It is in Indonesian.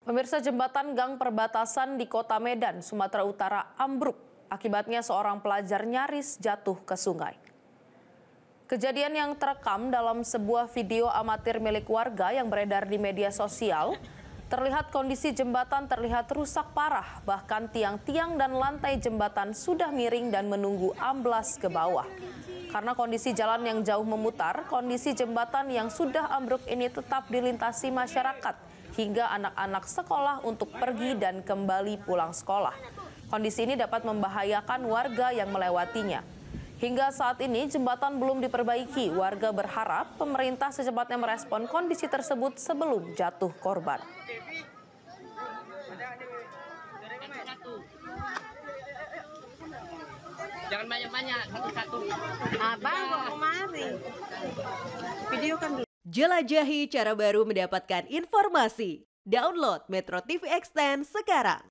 Pemirsa, jembatan gang perbatasan di Kota Medan, Sumatera Utara ambruk. Akibatnya seorang pelajar nyaris jatuh ke sungai. Kejadian yang terekam dalam sebuah video amatir milik warga yang beredar di media sosial, terlihat kondisi jembatan terlihat rusak parah, bahkan tiang-tiang dan lantai jembatan sudah miring dan menunggu amblas ke bawah. Karena kondisi jalan yang jauh memutar, kondisi jembatan yang sudah ambruk ini tetap dilintasi masyarakat hingga anak-anak sekolah untuk pergi dan kembali pulang sekolah. Kondisi ini dapat membahayakan warga yang melewatinya. Hingga saat ini jembatan belum diperbaiki. Warga berharap pemerintah secepatnya merespon kondisi tersebut sebelum jatuh korban. Jangan banyak-banyak, satu-satu. Abang kok kemari? Videokan dulu. Jelajahi cara baru mendapatkan informasi. Download Metro TV Extend sekarang.